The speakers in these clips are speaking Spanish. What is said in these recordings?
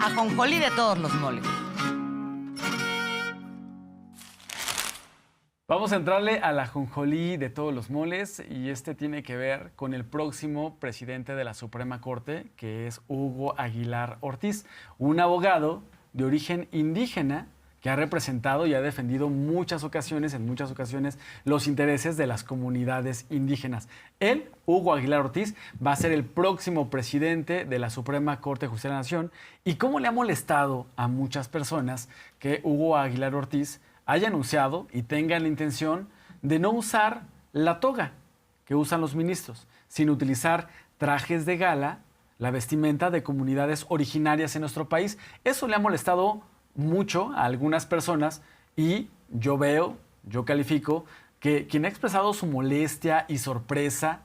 Ajonjolí de todos los moles. Vamos a entrarle a la ajonjolí de todos los moles y este tiene que ver con el próximo presidente de la Suprema Corte, que es Hugo Aguilar Ortiz, un abogado de origen indígena que ha representado y ha defendido en muchas ocasiones, los intereses de las comunidades indígenas. Él, Hugo Aguilar Ortiz, va a ser el próximo presidente de la Suprema Corte de Justicia de la Nación. ¿Y cómo le ha molestado a muchas personas que Hugo Aguilar Ortiz haya anunciado y tenga la intención de no usar la toga que usan los ministros, sino utilizar trajes de gala, la vestimenta de comunidades originarias en nuestro país? Eso le ha molestado mucho a algunas personas y yo califico que quien ha expresado su molestia y sorpresa,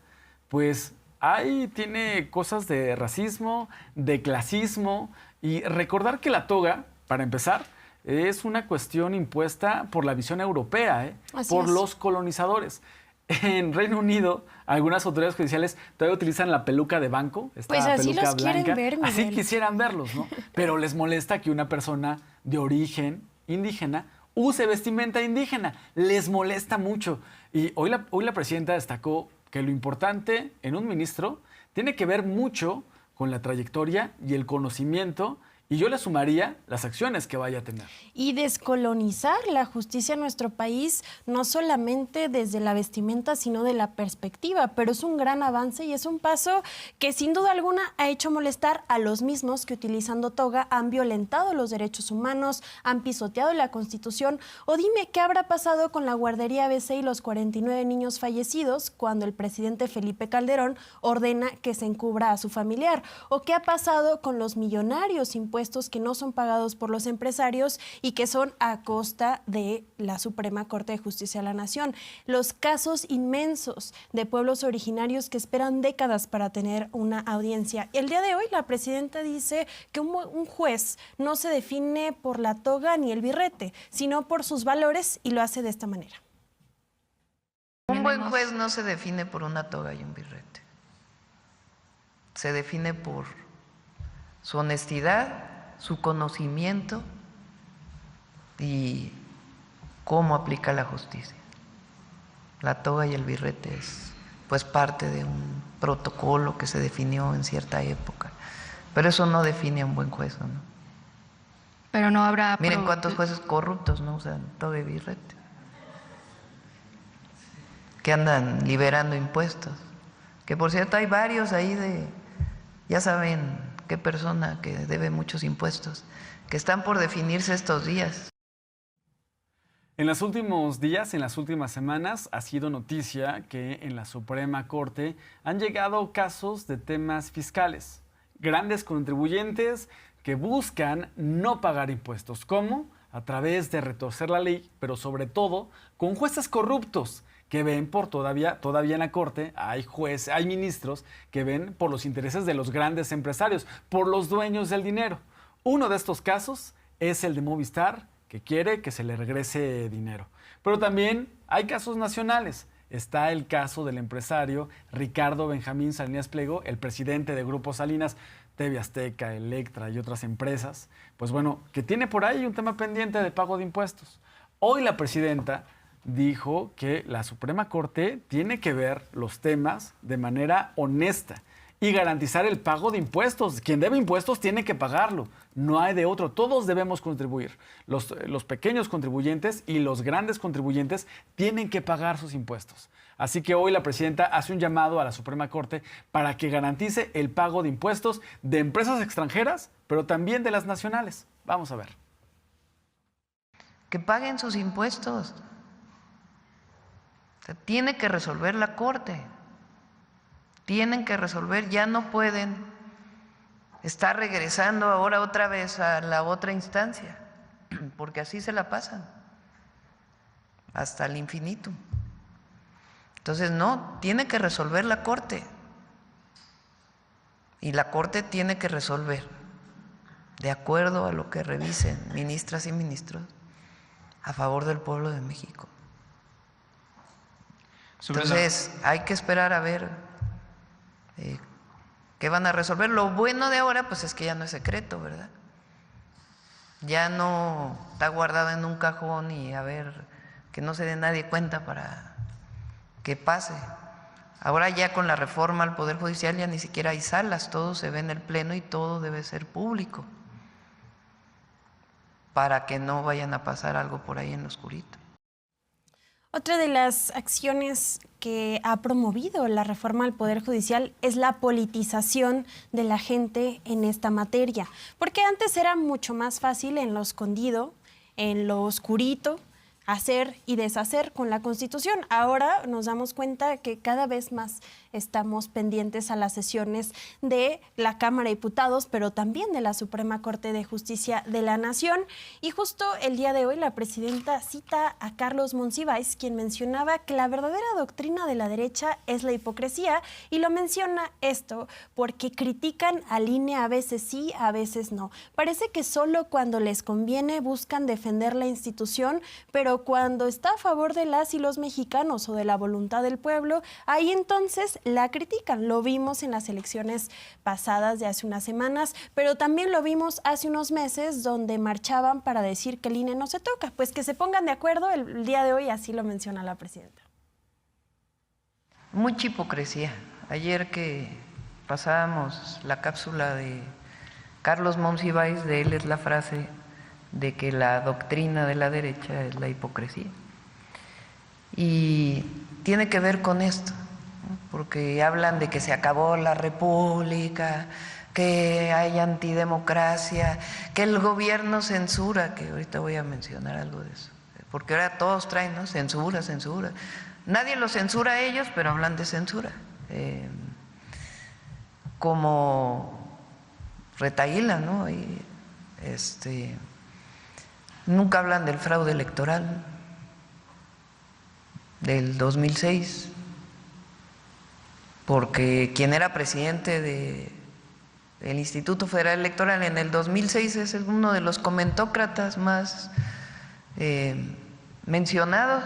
pues ahí tiene cosas de racismo, de clasismo, y recordar que la toga, para empezar, es una cuestión impuesta por la visión europea, por los colonizadores. En Reino Unido, algunas autoridades judiciales todavía utilizan la peluca de banco, esta pues así peluca los blanca. Quieren ver, Miguel. Así quisieran verlos, ¿no? Pero les molesta que una persona de origen indígena use vestimenta indígena. Les molesta mucho. Y hoy la presidenta destacó que lo importante en un ministro tiene que ver mucho con la trayectoria y el conocimiento. Y yo le sumaría las acciones que vaya a tener. Y descolonizar la justicia en nuestro país, no solamente desde la vestimenta, sino de la perspectiva. Pero es un gran avance y es un paso que sin duda alguna ha hecho molestar a los mismos que utilizando toga han violentado los derechos humanos, han pisoteado la Constitución. O dime, ¿qué habrá pasado con la guardería ABC y los 49 niños fallecidos cuando el presidente Felipe Calderón ordena que se encubra a su familiar? ¿O qué ha pasado con los millonarios impuestos que no son pagados por los empresarios y que son a costa de la Suprema Corte de Justicia de la Nación? Los casos inmensos de pueblos originarios que esperan décadas para tener una audiencia. El día de hoy la presidenta dice que un juez no se define por la toga ni el birrete, sino por sus valores, y lo hace de esta manera. Un buen juez no se define por una toga y un birrete. Se define por su honestidad, su conocimiento y cómo aplica la justicia. La toga y el birrete es pues parte de un protocolo que se definió en cierta época, pero eso no define a un buen juez, ¿no? Pero no habrá... Miren cuántos jueces corruptos no usan toga y birrete, que andan liberando impuestos, que por cierto hay varios ahí de, ya saben qué persona que debe muchos impuestos, que están por definirse estos días. En los últimos días, en las últimas semanas, ha sido noticia que en la Suprema Corte han llegado casos de temas fiscales. Grandes contribuyentes que buscan no pagar impuestos. ¿Cómo? A través de retorcer la ley, pero sobre todo con jueces corruptos que ven por todavía en la Corte, hay jueces, hay ministros que ven por los intereses de los grandes empresarios, por los dueños del dinero. Uno de estos casos es el de Movistar, que quiere que se le regrese dinero. Pero también hay casos nacionales. Está el caso del empresario Ricardo Benjamín Salinas Pliego, el presidente de Grupo Salinas, TV Azteca, Electra y otras empresas, pues bueno, que tiene por ahí un tema pendiente de pago de impuestos. Hoy la presidenta dijo que la Suprema Corte tiene que ver los temas de manera honesta y garantizar el pago de impuestos. Quien debe impuestos tiene que pagarlo, no hay de otro. Todos debemos contribuir. Los pequeños contribuyentes y los grandes contribuyentes tienen que pagar sus impuestos. Así que hoy la presidenta hace un llamado a la Suprema Corte para que garantice el pago de impuestos de empresas extranjeras, pero también de las nacionales. Vamos a ver. Que paguen sus impuestos. Tiene que resolver la Corte, tienen que resolver, ya no pueden estar regresando ahora otra vez a la otra instancia, porque así se la pasan, hasta el infinito. Entonces no, tiene que resolver la Corte, y la Corte tiene que resolver, de acuerdo a lo que revisen ministras y ministros, a favor del pueblo de México. Entonces hay que esperar a ver qué van a resolver. Lo bueno de ahora pues es que ya no es secreto, ¿verdad? Ya no está guardado en un cajón y a ver que no se dé nadie cuenta para que pase. Ahora ya con la reforma al Poder Judicial ya ni siquiera hay salas, todo se ve en el Pleno y todo debe ser público para que no vayan a pasar algo por ahí en lo oscurito. Otra de las acciones que ha promovido la reforma al Poder Judicial es la politización de la gente en esta materia, porque antes era mucho más fácil en lo escondido, en lo oscurito, hacer y deshacer con la Constitución. Ahora nos damos cuenta que cada vez más estamos pendientes a las sesiones de la Cámara de Diputados, pero también de la Suprema Corte de Justicia de la Nación. Y justo el día de hoy la presidenta cita a Carlos Monsiváis, quien mencionaba que la verdadera doctrina de la derecha es la hipocresía, y lo menciona esto porque critican al INE a veces sí, a veces no. Parece que solo cuando les conviene buscan defender la institución, pero cuando está a favor de las y los mexicanos o de la voluntad del pueblo, ahí entonces la critican. Lo vimos en las elecciones pasadas de hace unas semanas, pero también lo vimos hace unos meses donde marchaban para decir que el INE no se toca. Pues que se pongan de acuerdo el día de hoy, así lo menciona la presidenta. Mucha hipocresía. Ayer que pasábamos la cápsula de Carlos Monsiváis, de él es la frase de que la doctrina de la derecha es la hipocresía. Y tiene que ver con esto, ¿no? Porque hablan de que se acabó la república, que hay antidemocracia, que el gobierno censura, que ahorita voy a mencionar algo de eso, porque ahora todos traen, ¿no? Censura, censura. Nadie los censura a ellos, pero hablan de censura. Como retahílan, ¿no? Y nunca hablan del fraude electoral del 2006, porque quien era presidente del Instituto Federal Electoral en el 2006 es uno de los comentócratas más mencionados,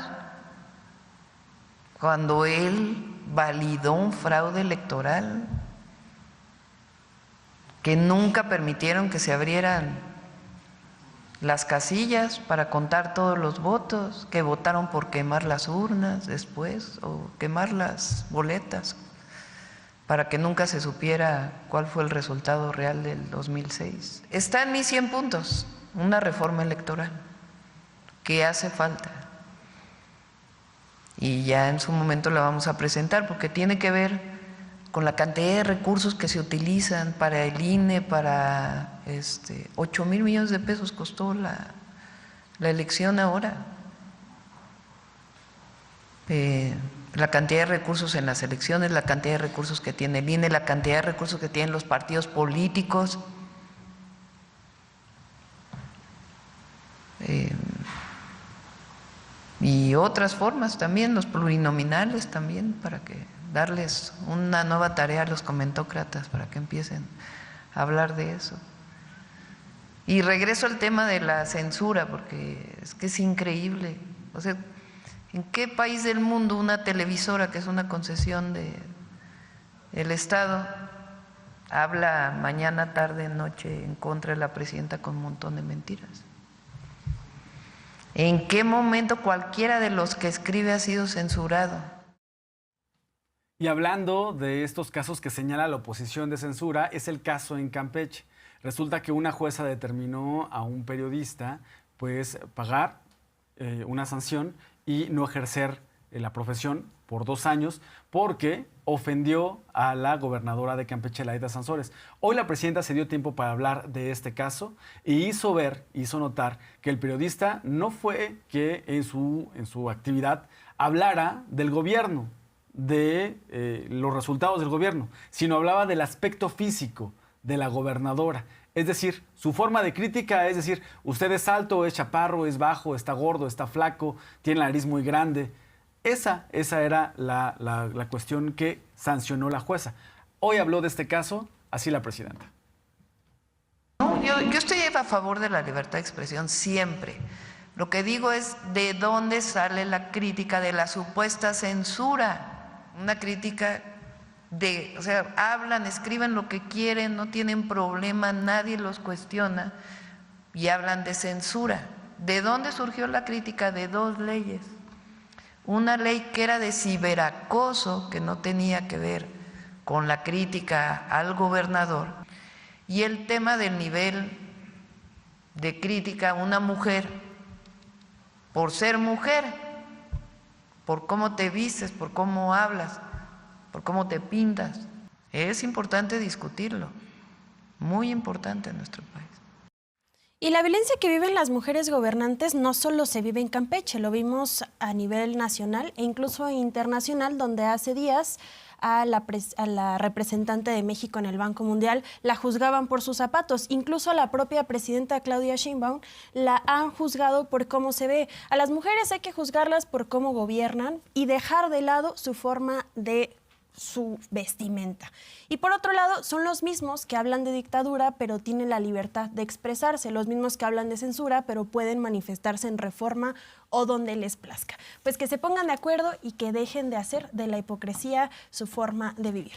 cuando él validó un fraude electoral, que nunca permitieron que se abrieran las casillas para contar todos los votos, que votaron por quemar las urnas después o quemar las boletas para que nunca se supiera cuál fue el resultado real del 2006. Está en mis 100 puntos, una reforma electoral que hace falta y ya en su momento la vamos a presentar porque tiene que ver con la cantidad de recursos que se utilizan para el INE, para 8,000 millones de pesos costó la elección ahora. La cantidad de recursos en las elecciones, la cantidad de recursos que tiene el INE, la cantidad de recursos que tienen los partidos políticos. Y otras formas también, los plurinominales también, para que darles una nueva tarea a los comentócratas para que empiecen a hablar de eso. Y regreso al tema de la censura, porque es que es increíble. O sea, ¿en qué país del mundo una televisora, que es una concesión del Estado, habla mañana, tarde, noche en contra de la presidenta con un montón de mentiras? ¿En qué momento cualquiera de los que escribe ha sido censurado? Y hablando de estos casos que señala la oposición de censura, es el caso en Campeche. Resulta que una jueza determinó a un periodista pues pagar una sanción y no ejercer la profesión por 2 años porque ofendió a la gobernadora de Campeche, Laida Sansores. Hoy la presidenta se dio tiempo para hablar de este caso y hizo notar que el periodista no fue que en su actividad hablara del gobierno, de los resultados del gobierno, sino hablaba del aspecto físico de la gobernadora. Es decir, su forma de crítica es decir, usted es alto, es chaparro, es bajo, está gordo, está flaco, tiene la nariz muy grande. Esa era la cuestión que sancionó la jueza. Hoy habló de este caso así la presidenta. No, yo estoy a favor de la libertad de expresión siempre. Lo que digo es de dónde sale la crítica de la supuesta censura. Una crítica o sea, hablan, escriben lo que quieren, no tienen problema, nadie los cuestiona, y hablan de censura. ¿De dónde surgió la crítica? De dos leyes. Una ley que era de ciberacoso, que no tenía que ver con la crítica al gobernador, y el tema del nivel de crítica a una mujer por ser mujer, por cómo te vistes, por cómo hablas, por cómo te pintas. Es importante discutirlo, muy importante en nuestro país. Y la violencia que viven las mujeres gobernantes no solo se vive en Campeche, lo vimos a nivel nacional e incluso internacional, donde hace días a la representante de México en el Banco Mundial la juzgaban por sus zapatos. Incluso a la propia presidenta Claudia Sheinbaum la han juzgado por cómo se ve. A las mujeres hay que juzgarlas por cómo gobiernan y dejar de lado su forma de su vestimenta. Y por otro lado, son los mismos que hablan de dictadura, pero tienen la libertad de expresarse, los mismos que hablan de censura, pero pueden manifestarse en Reforma o donde les plazca. Pues que se pongan de acuerdo y que dejen de hacer de la hipocresía su forma de vivir.